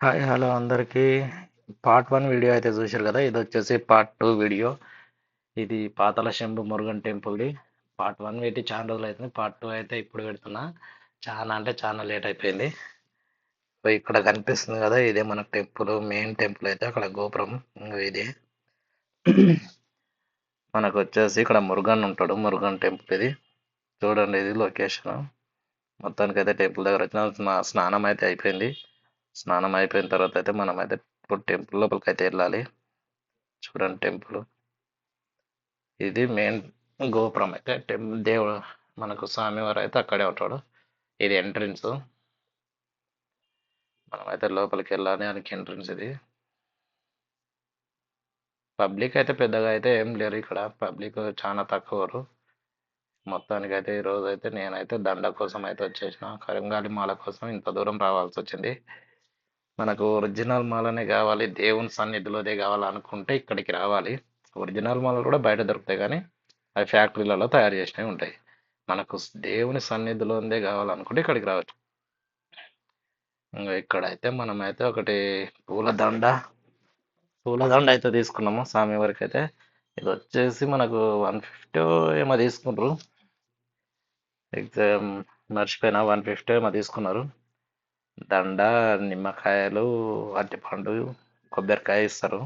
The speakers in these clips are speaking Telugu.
హాయ్ హలో అందరికీ. పార్ట్ 1 వీడియో అయితే చూశారు కదా, ఇది వచ్చేసి పార్ట్ 2 వీడియో. ఇది పాతాళ శంభు మురుగన్ టెంపుల్ది. పార్ట్ 1 పెట్టి చాలా రోజులు అవుతుంది. పార్ట్ 2 అయితే ఇప్పుడు పెడుతున్నా. చాలా అంటే చాలా లేట్ అయిపోయింది. సో ఇక్కడ కనిపిస్తుంది కదా, ఇదే మన టెంపుల్, మెయిన్ టెంపుల్ అయితే అక్కడ గోపురం ఇంగో ఇది. మనకు వచ్చేసి ఇక్కడ మురుగన్ ఉంటాడు, మురుగన్ టెంపుల్ ఇది. చూడండి ఇది లొకేషన్. మొత్తానికి అయితే టెంపుల్ దగ్గర వచ్చిన స్నానం అయితే అయిపోయింది. స్నానం అయిపోయిన తర్వాత అయితే మనం అయితే ఇప్పుడు టెంపుల్ లోపలికి అయితే వెళ్ళాలి. చూడండి టెంపుల్ ఇది మెయిన్ గోపురం అయితే దేవుడు మనకు స్వామివారు అయితే అక్కడే ఉంటాడు. ఇది ఎంట్రన్స్. మనం అయితే లోపలికి వెళ్ళాలి, అని ఎంట్రన్స్ ఇది. పబ్లిక్ అయితే పెద్దగా అయితే ఏం లేరు ఇక్కడ, పబ్లిక్ చాలా తక్కువరు. మొత్తానికి అయితే ఈ రోజు అయితే నేనైతే దండ కోసం అయితే వచ్చేసిన, కరంగాలి మాల కోసం ఇంత దూరం రావాల్సి వచ్చింది. మనకు ఒరిజినల్ మాలనే కావాలి, దేవుని సన్నిధిలోదే కావాలనుకుంటే ఇక్కడికి రావాలి. ఒరిజినల్ మాలలు కూడా బయట దొరుకుతాయి, కానీ అవి ఫ్యాక్టరీలలో తయారు చేసినవి ఉంటాయి. మనకు దేవుని సన్నిధిలోదే కావాలనుకుంటే ఇక్కడికి రావచ్చు. ఇంకా ఇక్కడైతే మనమైతే ఒకటి పూలదండ పూలదండ అయితే తీసుకున్నాము స్వామి వారికి అయితే. ఇది వచ్చేసి మనకు 150 ఏమో తీసుకుంటారు. ఎగ్జామ్ మర్చిపోయినా, 150 ఏమో తీసుకున్నారు. దండ, నిమ్మకాయలు, అరటిపండు, కొబ్బరికాయ ఇస్తారు.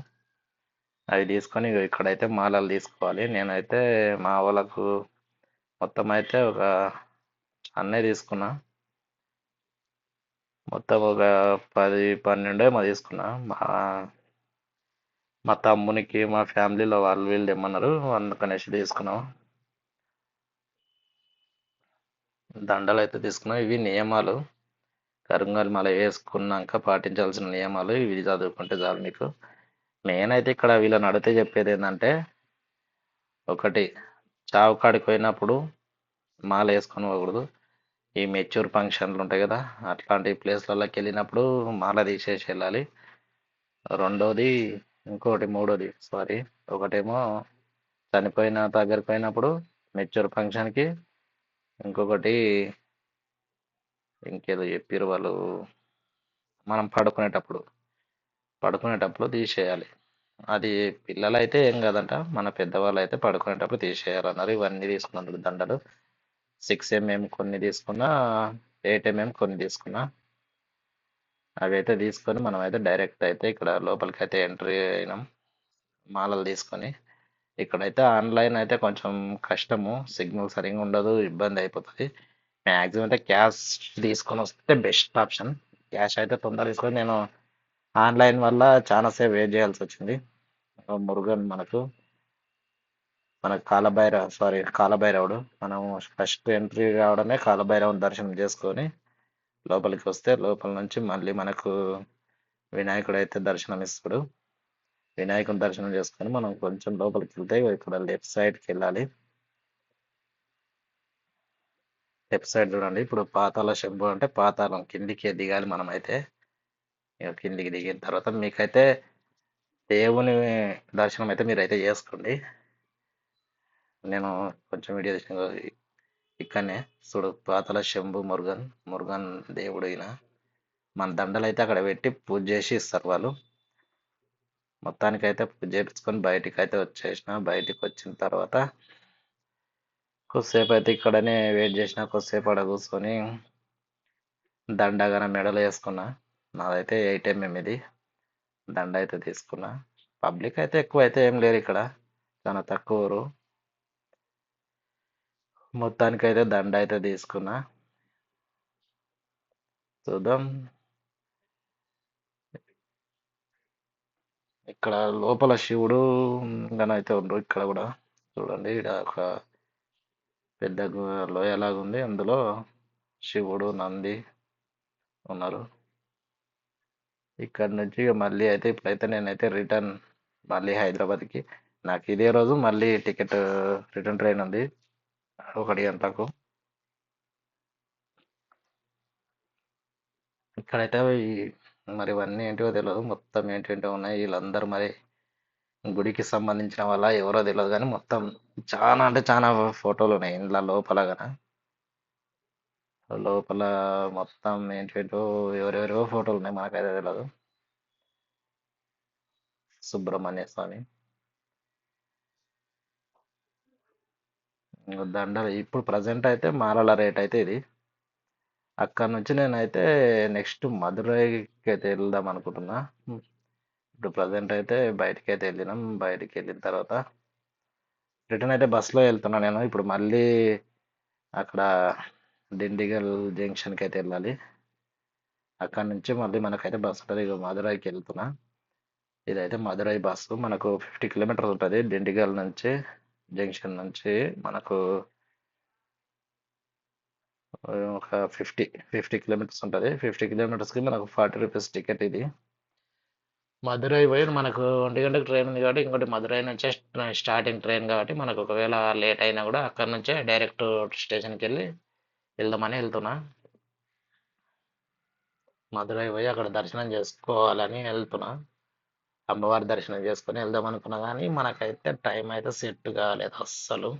అవి తీసుకొని ఇక్కడైతే మాలలు తీసుకోవాలి. నేనైతే మా వాళ్ళకు మొత్తం అయితే ఒక అన్నీ తీసుకున్నా. మొత్తం ఒక 10-12 ఏమో తీసుకున్నా. మా తమ్మునికి, మా ఫ్యామిలీలో వాళ్ళు వీళ్ళు తెమ్మన్నారు, అందుకనేసి తీసుకున్నాం. దండలు అయితే తీసుకున్నాం. ఇవి నియమాలు, కరుంగల్ మాల వేసుకున్నాక పాటించాల్సిన నియమాలు ఇవి. చదువుకుంటే చాలు మీకు. నేనైతే ఇక్కడ వీళ్ళని అడిగితే చెప్పేది ఏంటంటే, ఒకటి, చావు కాడికి పోయినప్పుడు మాల వేసుకొని పోకూడదు. ఈ మెచ్యూర్ ఫంక్షన్లు ఉంటాయి కదా, అట్లాంటి ప్లేస్లలోకి వెళ్ళినప్పుడు మాల తీసేసి వెళ్ళాలి. రెండోది, ఇంకోటి మూడోది సారీ, ఒకటేమో చనిపోయిన దగ్గరికి పోయినప్పుడు మెచ్యూర్ ఫంక్షన్కి, ఇంకొకటి ఇంకేదో చెప్పారు వాళ్ళు, మనం పడుకునేటప్పుడు తీసేయాలి. అది పిల్లలు అయితే ఏం కాదంట, మన పెద్దవాళ్ళు అయితే పడుకునేటప్పుడు తీసేయాలన్నారు. ఇవన్నీ తీసుకున్నారు దండలు. 6 mm కొన్ని తీసుకున్నా, 8 mm కొన్ని తీసుకున్నా. అవి అయితే తీసుకొని మనం అయితే డైరెక్ట్ అయితే ఇక్కడ లోపలికి అయితే ఎంట్రీ అయినాం మాలలు తీసుకొని. ఇక్కడైతే ఆన్లైన్ అయితే కొంచెం కష్టము, సిగ్నల్ సరిగా ఉండదు, ఇబ్బంది అయిపోతుంది. మ్యాక్సిమం అయితే క్యాష్ తీసుకొని వస్తే బెస్ట్ ఆప్షన్. క్యాష్ అయితే తొందరగా తీసుకొని, నేను ఆన్లైన్ వల్ల చాలా సేపు వెయిట్ చేయాల్సి వచ్చింది. మురుగన్ మనకు కాలభైరవుడు. మనం ఫస్ట్ ఎంట్రీ కావడమే కాలభైరవుని దర్శనం చేసుకొని లోపలికి వస్తే, లోపల నుంచి మళ్ళీ మనకు వినాయకుడు అయితే దర్శనం ఇస్తాడు. వినాయకుని దర్శనం చేసుకొని మనం కొంచెం లోపలికి వెళ్తే ఇక్కడ లెఫ్ట్ సైడ్కి వెళ్ళాలి. లెఫ్ట్ సైడ్ చూడండి, ఇప్పుడు పాతాళ శంభు అంటే పాతాళం కిందికి దిగాలి మనమైతే. ఇక కిందికి దిగిన తర్వాత మీకైతే దేవుని దర్శనం అయితే మీరైతే చేసుకోండి. నేను కొంచెం వీడియో తీసిన ఇక్కడనే చూడు, పాతాళ శంభు మురుగన్ దేవుడు ఈయన. మన దండలు అయితే అక్కడ పెట్టి పూజ చేసి ఇస్తారు వాళ్ళు. మొత్తానికైతే పూజ చేయించుకొని బయటికి అయితే వచ్చేసిన. బయటికి వచ్చిన తర్వాత కొద్దిసేపు అయితే ఇక్కడనే వెయిట్ చేసిన, కొద్దిసేపు అక్కడ కూర్చొని దండగాన మెడలో వేసుకున్నా. నాదైతే 8 mm ఇది. దండ అయితే తీసుకున్నా. పబ్లిక్ అయితే ఎక్కువ అయితే ఏం లేరు ఇక్కడ, చాలా తక్కువరు. మొత్తానికైతే దండ అయితే తీసుకున్నా. చూద్దాం. ఇక్కడ లోపల శివుడు అయితే ఉండ్రు. ఇక్కడ కూడా చూడండి, ఇక్కడ ఒక పెద్ద లోయలాగా ఉంది, అందులో శివుడు, నంది ఉన్నారు. ఇక్కడ నుంచి మళ్ళీ అయితే ఇప్పుడైతే నేనైతే రిటర్న్ మళ్ళీ హైదరాబాద్కి. నాకు ఇదే రోజు మళ్ళీ టికెట్, రిటర్న్ ట్రైన్ ఉంది 1 గంటకు. ఇక్కడైతే మరి ఇవన్నీ ఏంటివో తెలియదు, మొత్తం ఏంటంటే ఉన్నాయి. వీళ్ళందరూ మరి గుడికి సంబంధించిన వాళ్ళ ఎవరో తెలియదు, కానీ మొత్తం చాలా అంటే చాలా ఫోటోలు ఉన్నాయి ఇంట్లో లోపల. లోపల మొత్తం ఏంటేంటో ఎవరెవరో ఫోటోలు ఉన్నాయి, మనకైతే తెలియదు. సుబ్రహ్మణ్య స్వామి దండలు ఇప్పుడు ప్రజెంట్ అయితే మాలల రేట్ అయితే ఇది. అక్కడ నుంచి నేనైతే నెక్స్ట్ మదురైకి అయితే వెళ్దాం అనుకుంటున్నా. ఇప్పుడు ప్రజెంట్ అయితే బయటికి అయితే వెళ్ళినాం. బయటికి వెళ్ళిన తర్వాత రిటర్న్ అయితే బస్సులో వెళ్తున్నా నేను. ఇప్పుడు మళ్ళీ అక్కడ దిండిగల్ జంక్షన్కి అయితే వెళ్ళాలి. అక్కడ నుంచి మళ్ళీ మనకైతే బస్సు ఉంటుంది. ఇక మదురైకి వెళ్తున్నా. ఇదైతే మదురై బస్సు. మనకు 50 కిలోమీటర్స్ ఉంటుంది దిండిగల్ నుంచి, జంక్షన్ నుంచి మనకు ఒక 50 కిలోమీటర్స్ ఉంటుంది. 50 కిలోమీటర్స్కి మనకు 40 రూపీస్ టికెట్ ఇది. మదురై పోయి మనకు 1 గంటకు ట్రైన్ ఉంది కాబట్టి, ఇంకోటి మదురై నుంచే స్టార్టింగ్ ట్రైన్ కాబట్టి మనకు ఒకవేళ లేట్ అయినా కూడా అక్కడ నుంచే డైరెక్ట్ స్టేషన్కి వెళ్ళి వెళ్దామని వెళ్తున్నా. మదురై పోయి అక్కడ దర్శనం చేసుకోవాలని వెళ్తున్నా. అమ్మవారి దర్శనం చేసుకొని వెళ్దాం అనుకున్నా కానీ మనకైతే టైం అయితే సెట్ కాలేదు అస్సలు.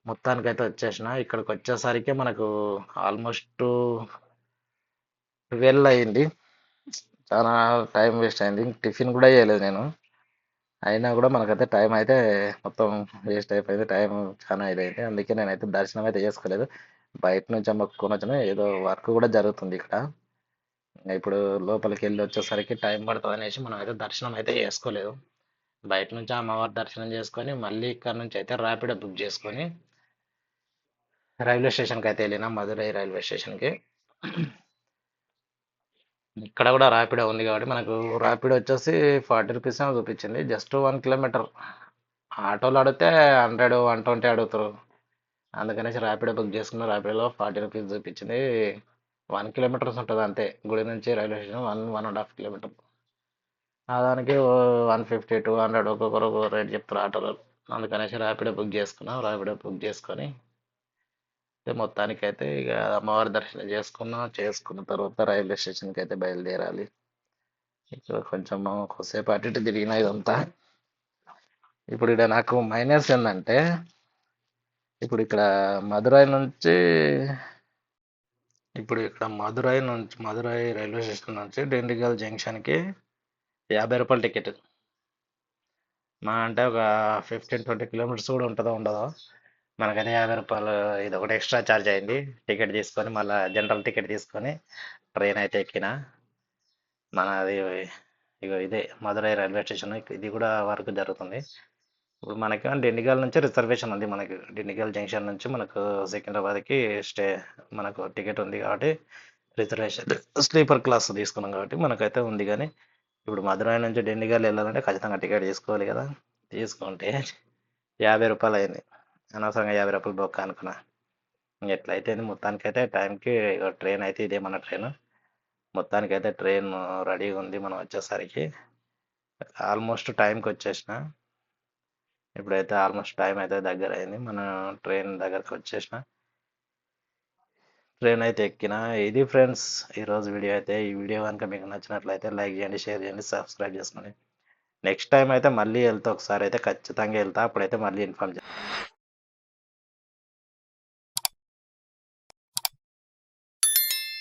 మొత్తానికైతే వచ్చేసిన. ఇక్కడికి వచ్చేసరికి మనకు ఆల్మోస్ట్ 12 అయింది. చాలా టైం వేస్ట్ అయింది. టిఫిన్ కూడా చేయలేదు నేను. అయినా కూడా మనకైతే టైం అయితే మొత్తం వేస్ట్ అయిపోయింది. టైం చాలా ఇదైంది. అందుకే నేనైతే దర్శనం అయితే చేసుకోలేదు. బయట నుంచి మొక్కుకొని వచ్చిన. ఏదో వర్క్ కూడా జరుగుతుంది ఇక్కడ. ఇప్పుడు లోపలికి వెళ్ళి వచ్చేసరికి టైం పడుతుంది అనేసి మనం అయితే దర్శనం అయితే చేసుకోలేదు. బయట నుంచి అమ్మవారి దర్శనం చేసుకొని మళ్ళీ ఇక్కడ నుంచి అయితే ర్యాపిడో బుక్ చేసుకొని రైల్వే స్టేషన్కి అయితే వెళ్ళినా, మదురై రైల్వే స్టేషన్కి. ఇక్కడ కూడా ర్యాపిడో ఉంది కాబట్టి మనకు ర్యాపిడో వచ్చేసి 40 రూపీస్ చూపించింది. Just 1 kilometre. ఆటోలు అడిగితే 100, 120 అడుగుతారు. అందుకనేసి ర్యాపిడో బుక్ చేసుకున్న. ర్యాపిడోలో 40 రూపీస్ చూపించింది. 1 కిలోమీటర్స్ ఉంటుంది అంతే. గుడి నుంచి రైల్వే స్టేషన్ 1.5 కిలోమీటర్. దానికి 150, 200 ఒక్కొక్కరు ఒక్కొక్క రేట్ చెప్తారు ఆటోలో. అందుకనేసి ర్యాపిడో బుక్ చేసుకున్నాం. ర్యాపిడో బుక్ చేసుకొని మొత్తానికైతే ఇక అమ్మవారి దర్శనం చేసుకున్న తర్వాత రైల్వే స్టేషన్కి అయితే బయలుదేరాలి. ఇక్కడ కొంచెం కొద్దిసేపు అటు ఇటు తిరిగిన ఇదంతా. ఇప్పుడు ఇక్కడ నాకు మైనస్ ఏంటంటే, ఇప్పుడు ఇక్కడ మదురై నుంచి మదురై రైల్వే స్టేషన్ నుంచి డిండిగల్ జంక్షన్కి 50 రూపాయల టికెట్. మా అంటే ఒక 15-20 కిలోమీటర్స్ కూడా ఉంటుందో ఉండదో. మనకైతే 50 రూపాయలు ఇది ఒకటి ఎక్స్ట్రా ఛార్జ్ అయింది. టికెట్ తీసుకొని మళ్ళీ జనరల్ టికెట్ తీసుకొని ట్రైన్ అయితే ఎక్కిన. మనది ఇగో ఇదే మదురై రైల్వే స్టేషన్. ఇది కూడా వర్క్ జరుగుతుంది. ఇప్పుడు మనకి డిండిగల్ నుంచి రిజర్వేషన్ ఉంది. మనకి డిండిగల్ జంక్షన్ నుంచి మనకు సికింద్రాబాద్కి మనకు టికెట్ ఉంది కాబట్టి రిజర్వేషన్ స్లీపర్ క్లాస్ తీసుకున్నాం కాబట్టి మనకైతే ఉంది. కానీ ఇప్పుడు మదురై నుంచి డిండిగల్ వెళ్ళాలంటే ఖచ్చితంగా టికెట్ తీసుకోవాలి కదా. తీసుకుంటే 50 రూపాయలు అయింది. అనవసరంగా 50 రూపాయలు బొక్క అనుకున్నా. ఎట్లయితే మొత్తానికైతే టైంకి ట్రైన్ అయితే ఇదే మన ట్రైన్. మొత్తానికైతే ట్రైన్ రెడీగా ఉంది. మనం వచ్చేసరికి ఆల్మోస్ట్ టైంకి వచ్చేసిన. ఇప్పుడైతే ఆల్మోస్ట్ టైం అయితే దగ్గర అయింది. మన ట్రైన్ దగ్గరకు వచ్చేసిన. ట్రైన్ అయితే ఎక్కిన. ఇది ఫ్రెండ్స్ ఈరోజు వీడియో అయితే. ఈ వీడియో కనుక మీకు నచ్చినట్లయితే లైక్ చేయండి, షేర్ చేయండి, సబ్స్క్రైబ్ చేసుకోండి. నెక్స్ట్ టైం అయితే మళ్ళీ వెళ్తా. ఒకసారి అయితే ఖచ్చితంగా వెళ్తా. అప్పుడైతే మళ్ళీ ఇన్ఫార్మ్ చేస్తాను.